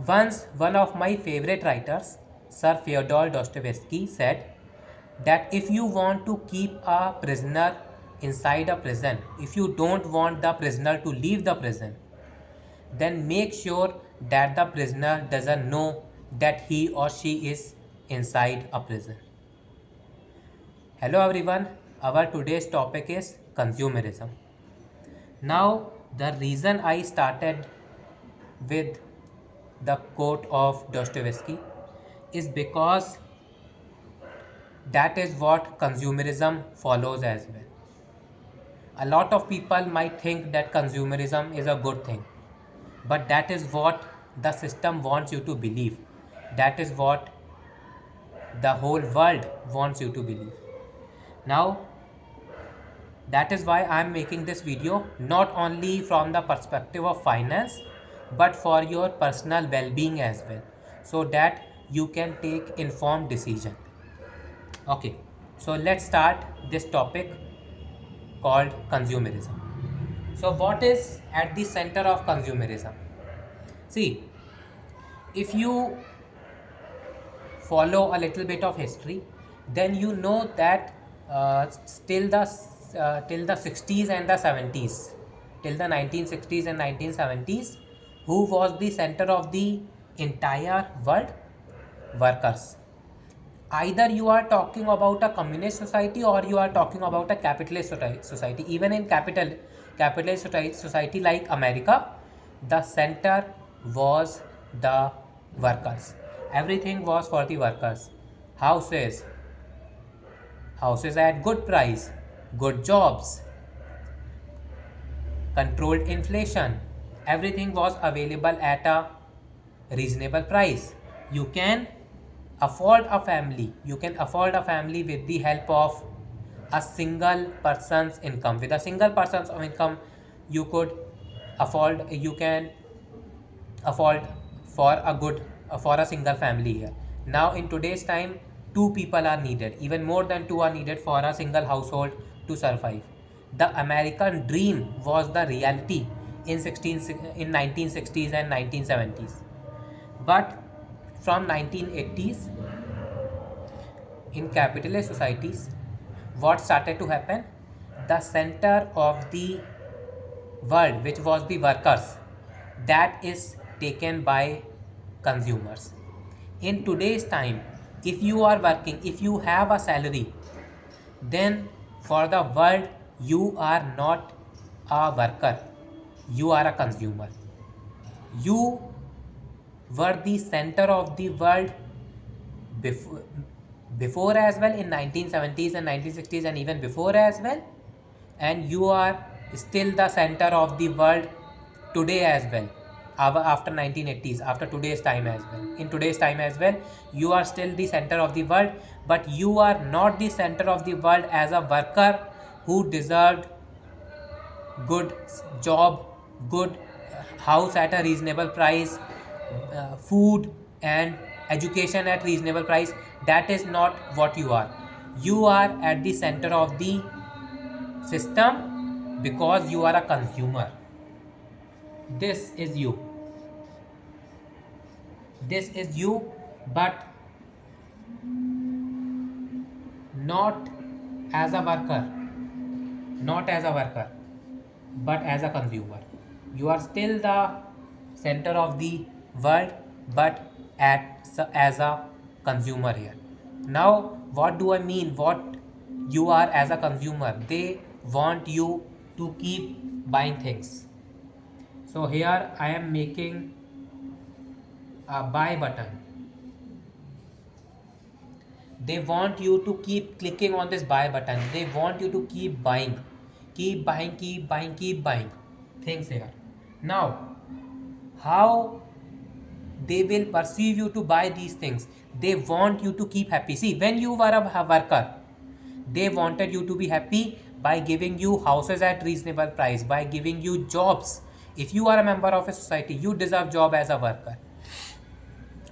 Once, one of my favorite writers, Sir Fyodor Dostoevsky, said that if you want to keep a prisoner inside a prison, if you don't want the prisoner to leave the prison, then make sure that the prisoner doesn't know that he or she is inside a prison. Hello everyone, our today's topic is consumerism. Now, the reason I started with the quote of Dostoevsky is because that is what consumerism follows as well. A lot of people might think that consumerism is a good thing, but that is what the system wants you to believe. That is what the whole world wants you to believe. Now, that is why I am making this video not only from the perspective of finance but for your personal well-being as well, so that you can take informed decision. Okay, so let's start this topic called consumerism. So what is at the center of consumerism? See, if you follow a little bit of history, then you know that till the 60s and the 70s, till the 1960s and 1970s, who was the center of the entire world? Workers. Either you are talking about a communist society or you are talking about a capitalist society. Even in capitalist society like America, the center was the workers. Everything was for the workers. Houses houses at good price, good jobs, controlled inflation, everything was available at a reasonable price. You can afford a family. You can afford a family with the help of a single person's income. With a single person's income, you could you can afford for a good for a single family here. Now in today's time, two people are needed. Even more than two are needed for a single household to survive. The American dream was the reality in 1960s and 1970s. But from 1980s, in capitalist societies, what started to happen? The center of the world, which was the workers, that is taken by consumers. In today's time, if you are working, if you have a salary, then for the world, you are not a worker, you are a consumer. You were the center of the world before, before as well, in 1970s and 1960s and even before as well, and you are still the center of the world today as well, after 1980s, after today's time as well. In today's time as well, you are still the center of the world, but you are not the center of the world as a worker who deserved good job, good house at a reasonable price, food and education at reasonable price. That is not what you are. You are at the center of the system because you are a consumer. This is you. This is you, but not as a worker, not as a worker, but as a consumer. You are still the center of the world, but as a consumer here. Now, what do I mean? What you are as a consumer? They want you to keep buying things. So here I am making a buy button. They want you to keep clicking on this buy button. They want you to keep buying, keep buying, keep buying, keep buying things here. Now, how they will perceive you to buy these things? They want you to keep happy. See, when you were a worker, they wanted you to be happy by giving you houses at reasonable price, by giving you jobs. If you are a member of a society, you deserve job as a worker.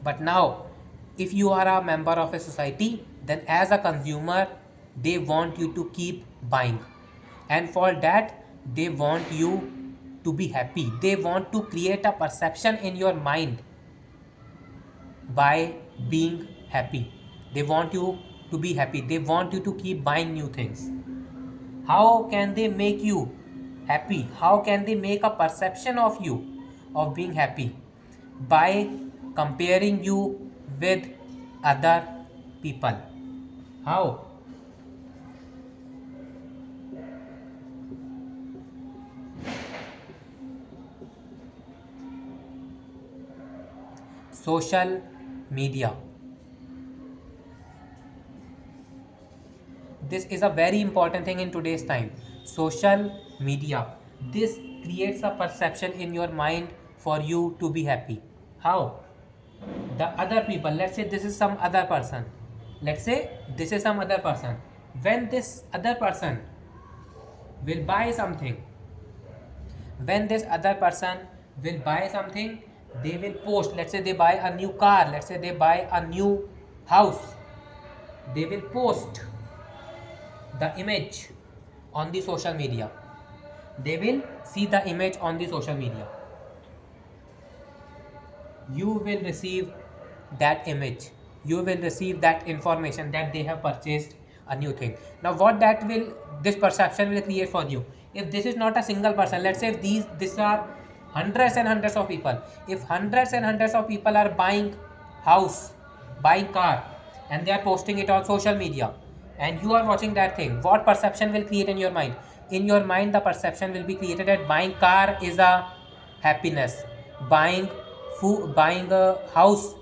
But now, if you are a member of a society, then as a consumer, they want you to keep buying. And for that, they want you to be happy. They want to create a perception in your mind by being happy. They want you to be happy. They want you to keep buying new things. How can they make you happy? How can they make a perception of you of being happy? By comparing you with other people. How? Social media. This is a very important thing in today's time. Social media. This creates a perception in your mind for you to be happy. How? The other people, let's say this is some other person. Let's say this is some other person. When this other person will buy something, when this other person will buy something, they will post. Let's say they buy a new car, let's say they buy a new house, they will post the image on the social media. They will see the image on the social media. You will receive that image, you will receive that information that they have purchased a new thing. Now what that will, this perception will create for you. If this is not a single person, let's say if these are hundreds and hundreds of people, if hundreds and hundreds of people are buying house, buying car, and they are posting it on social media, and you are watching that thing, what perception will create in your mind? In your mind the perception will be created that buying car is a happiness, buying food, buying a house,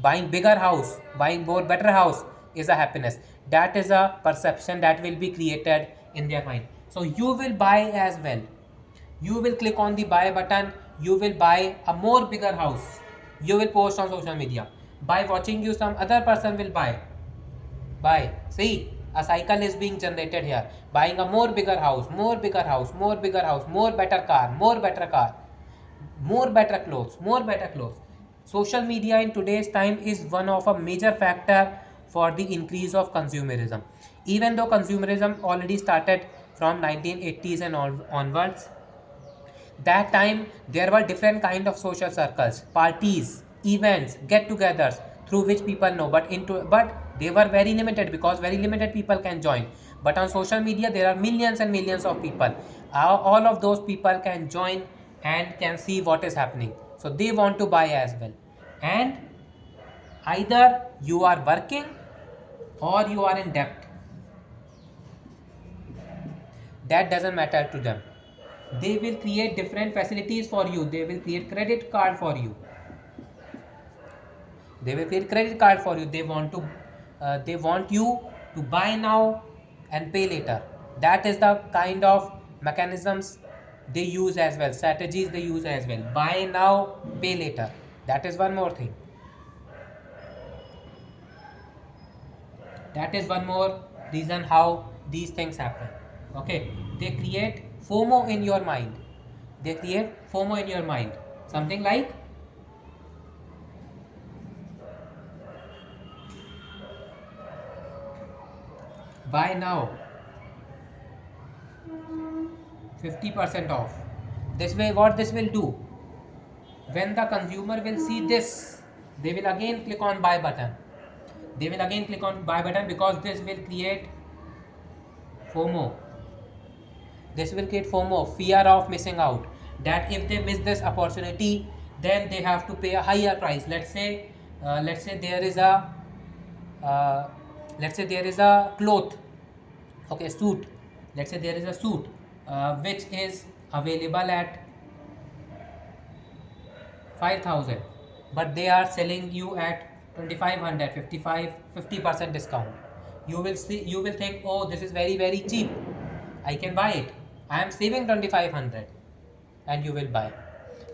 buying bigger house, buying more better house is a happiness. That is a perception that will be created in their mind. So you will buy as well. You will click on the buy button, you will buy a more bigger house, you will post on social media. By watching you, some other person will buy. See, a cycle is being generated here. Buying a more bigger house, more bigger house, more bigger house, more better car, more better car, more better clothes, more better clothes. Social media in today's time is one of a major factor for the increase of consumerism. Even though consumerism already started from 1980s and onwards, that time there were different kind of social circles, parties, events, get-togethers through which people know, but they were very limited because very limited people can join. But on social media there are millions and millions of people. All of those people can join and can see what is happening, so they want to buy as well. And either you are working or you are in debt, that doesn't matter to them. They will create different facilities for you. They will create credit card for you. They will create credit card for you. They want you to buy now and pay later. That is the kind of mechanisms they use as well, strategies they use as well. Buy now, pay later. That is one more thing. That is one more reason how these things happen. Okay, they create FOMO in your mind. They create FOMO in your mind. Something like buy now, 50% off. This way, what this will do, when the consumer will see this, they will again click on buy button. They will again click on buy button because this will create FOMO. This will create FOMO, fear of missing out. That if they miss this opportunity, then they have to pay a higher price. Let's say there is a, uh, let's say there is a cloth, okay, suit. Let's say there is a suit which is available at 5,000, but they are selling you at 2,500, 50% discount. You will see, you will think, oh, this is very very cheap, I can buy it, I am saving 2,500, and you will buy.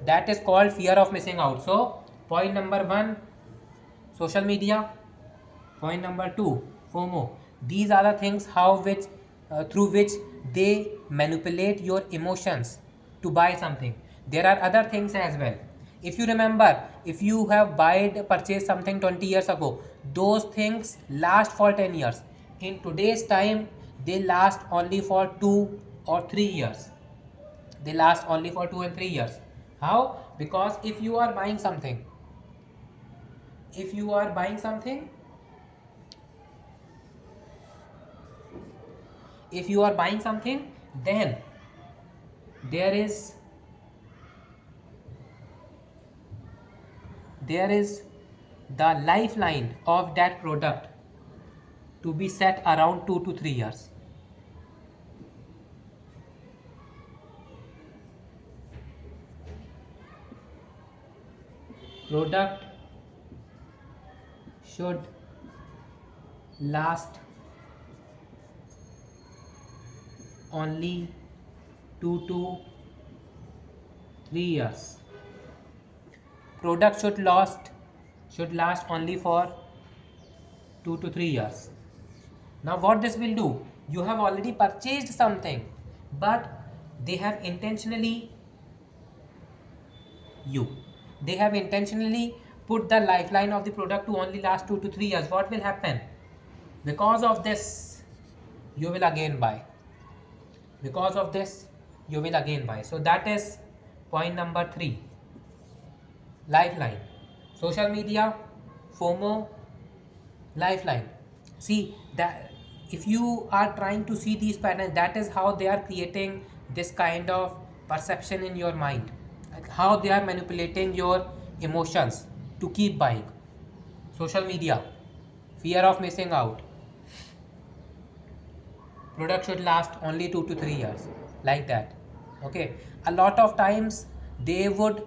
That is called fear of missing out. So point number 1, social media. Point number 2, FOMO. These are the things through which they manipulate your emotions to buy something. There are other things as well. If you remember, if you have purchased something 20 years ago, those things last for 10 years. In today's time, they last only for 2 or 3 years. They last only for 2 and 3 years. How? Because if you are buying something, if you are buying something, then there is the lifeline of that product to be set around 2 to 3 years. Product should last only 2 to 3 years. Product should last only for 2 to 3 years. Now what this will do, you have already purchased something, but they have intentionally you they have intentionally put the lifeline of the product to only last 2 to 3 years. What will happen? Because of this, you will again buy. So that is point number 3. Lifeline. Social media, FOMO, lifeline. See that if you are trying to see these patterns, that is how they are creating this kind of perception in your mind, like how they are manipulating your emotions to keep buying. Social media, fear of missing out, product should last only 2 to 3 years, like that. Okay, a lot of times they would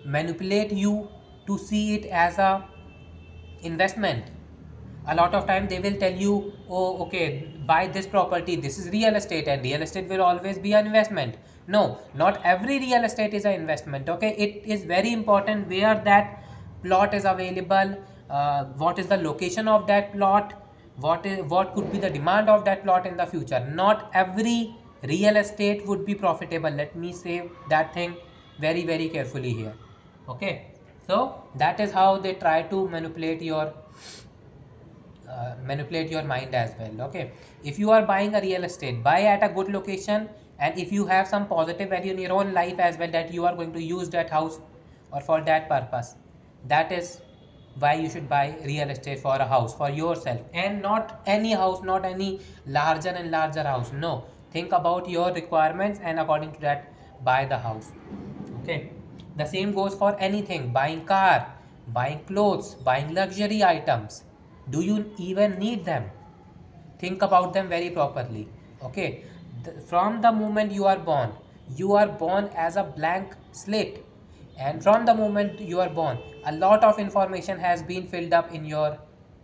manipulate you to see it as a investment. A lot of time they will tell you, oh okay, buy this property, this is real estate, and real estate will always be an investment. No, not every real estate is an investment. Okay, it is very important where that plot is available, what is the location of that plot, what could be the demand of that plot in the future. Not every real estate would be profitable. Let me say that thing very carefully here. Okay, so that is how they try to manipulate your mind as well. Okay, if you are buying a real estate, buy at a good location, and if you have some positive value in your own life as well, that you are going to use that house or for that purpose, that is why you should buy real estate for a house for yourself, and not any house, not any larger and larger house. No, think about your requirements, and according to that buy the house. Okay, the same goes for anything: buying car, buying clothes, buying luxury items. Do you even need them? Think about them very properly. Okay, from the moment you are born as a blank slate, and from the moment you are born, a lot of information has been filled up in your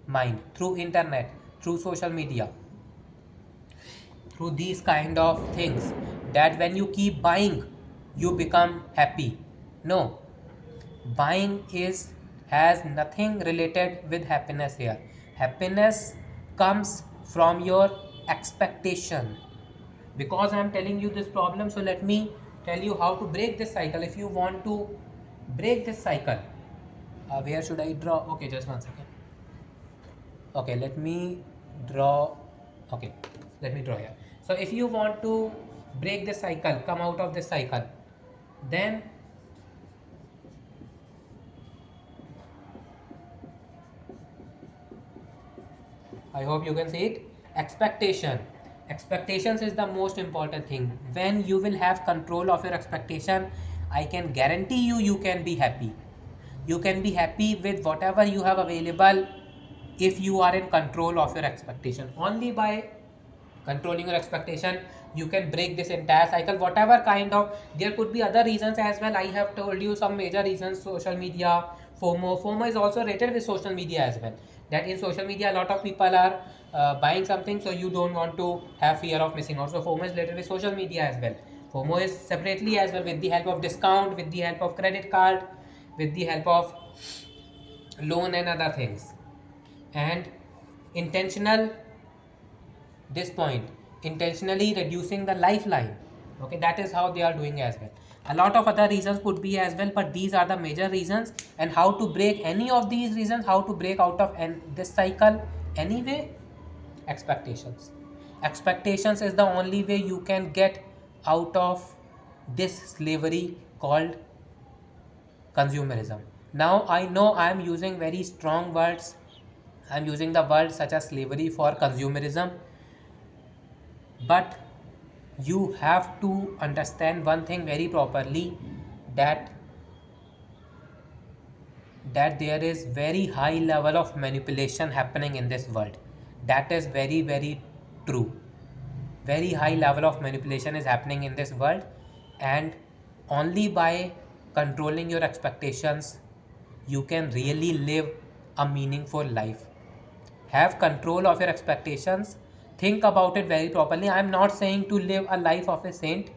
mind through internet, through social media, through these kind of things, that when you keep buying you become happy. No, buying is has nothing related with happiness here. Happiness comes from your expectation. Because I am telling you this problem, so let me tell you how to break this cycle. If you want to break this cycle, where should I draw? Okay, just 1 second. Okay, let me draw. Okay, let me draw here. So if you want to break this cycle, come out of this cycle, then I hope you can see it. Expectations is the most important thing. When you will have control of your expectation, I can guarantee you can be happy. You can be happy with whatever you have available if you are in control of your expectation. Only by controlling your expectation you can break this entire cycle. Whatever kind of, there could be other reasons as well. I have told you some major reasons: social media, FOMO is also related with social media as well. That in social media a lot of people are buying something, so you don't want to have fear of missing out. So FOMO is related with social media as well. FOMO is separately as well, with the help of discount, with the help of credit card, with the help of loan and other things. And intentional, this point, intentionally reducing the lifeline. Okay, that is how they are doing as well. A lot of other reasons could be as well, but these are the major reasons. And how to break any of these reasons, how to break out of this cycle anyway? Expectations is the only way you can get out of this slavery called consumerism. Now I know I am using very strong words. I am using the words such as slavery for consumerism, but you have to understand one thing very properly, that there is very high level of manipulation happening in this world. That is very very true. Very high level of manipulation is happening in this world, and only by controlling your expectations you can really live a meaningful life. Have control of your expectations. Think about it very properly. I am not saying to live a life of a saint.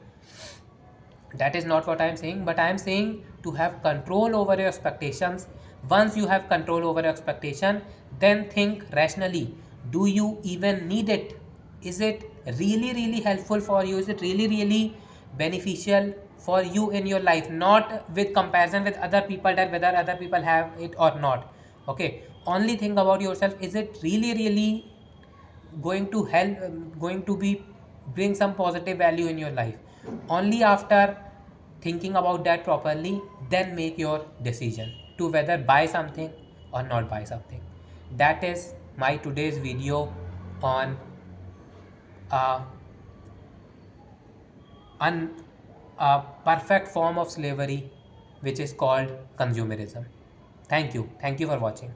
That is not what I am saying, but I am saying to have control over your expectations. Once you have control over your expectation, then think rationally. Do you even need it? Is it really really helpful for you? Is it really really beneficial for you in your life? Not with comparison with other people, that whether other people have it or not. Okay, only think about yourself. Is it really really going to help, going to be bring some positive value in your life? Only after thinking about that properly, then make your decision to whether buy something or not buy something. That is my today's video on uh, un, a perfect form of slavery, which is called consumerism. Thank you for watching.